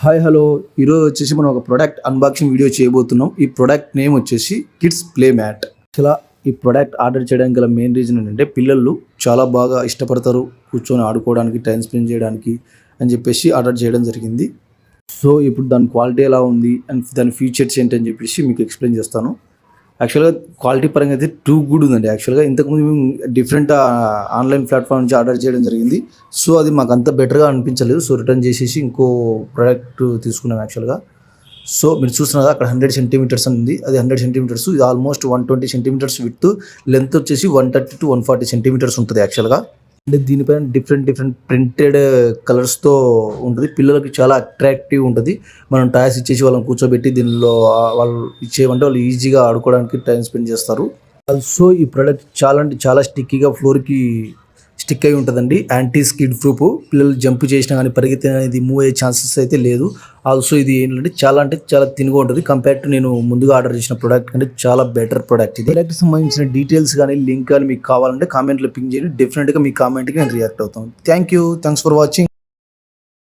Hi hello, ఈరోజు వచ్చేసి మనం ఒక ప్రోడక్ట్ అన్బాక్సింగ్ వీడియో చేయబోతున్నాం. ఈ ప్రోడక్ట్ నేమ్ వచ్చేసి కిడ్స్ ప్లే మ్యాట్. అసలు ఈ ప్రోడక్ట్ ఆర్డర్ చేయడానికి గల మెయిన్ రీజన్ ఏంటంటే పిల్లలు చాలా బాగా ఇష్టపడతారు కూర్చొని ఆడుకోవడానికి, టైం స్పెండ్ చేయడానికి అని చెప్పేసి ఆర్డర్ చేయడం జరిగింది. సో ఇప్పుడు దాని క్వాలిటీ ఎలా ఉంది అండ్ దాని ఫీచర్స్ ఏంటి అని చెప్పేసి మీకు ఎక్స్ప్లెయిన్ చేస్తాను. యాక్చువల్గా క్వాలిటీ పరంగా అయితే టూ గుడ్ ఉందండి. యాక్చువల్గా ఇంతకుముందు మేము డిఫరెంట్ ఆన్లైన్ ప్లాట్ఫామ్ నుంచి ఆర్డర్ చేయడం జరిగింది. సో అది మాకు అంత బెటర్గా అనిపించలేదు. సో రిటర్న్ చేసేసి ఇంకో ప్రోడక్ట్ తీసుకున్నాం యాక్చువల్గా. సో మీరు చూస్తున్నారు కదా, అక్కడ 100 సెంటీమీటర్స్ ఉంది. అది 100 సెంటీమీటర్స్, ఇది ఆల్మోస్ట్ 120 సెంటీమీటర్స్ విత్, లెంత్ వచ్చేసి 130 to 140 సెంటీమీటర్స్ ఉంటుంది యాక్చువల్గా. అంటే దీనిపైన డిఫరెంట్ ప్రింటెడ్ కలర్స్తో ఉంటుంది. పిల్లలకి చాలా అట్రాక్టివ్ ఉంటుంది. మనం టాయ్స్ ఇచ్చేసి వాళ్ళని కూర్చోబెట్టి దీనిలో వాళ్ళు ఇచ్చేయమంటే వాళ్ళు ఈజీగా ఆడుకోవడానికి టైం స్పెండ్ చేస్తారు. ఆల్సో ఈ ప్రోడక్ట్ చాలా అంటే చాలా స్టిక్కీగా ఫ్లోర్కి స్టిక్ అయి ఉంటుందండి. Anti skid proof. పిల్లలు జంప్ చేసినా కానీ పరిగెత్తిన ఇది మూవ్ అయ్యే ఛాన్సెస్ అయితే లేదు. ఆల్సో ఇది ఏంటంటే చాలా తినుగా ఉంటుంది. కంపేర్ టు నేను ముందుగా ఆర్డర్ చేసిన ప్రోడక్ట్ కంటే చాలా బెటర్ ప్రోడక్ట్. ఇది ప్రోడక్ట్కి సంబంధించిన డీటెయిల్స్ కానీ లింక్ కానీ మీకు కావాలంటే కామెంట్లో పింక్ చేయండి. డెఫినెట్గా మీ కామెంట్కి నేను రియాక్ట్ అవుతాను. Thanks for watching.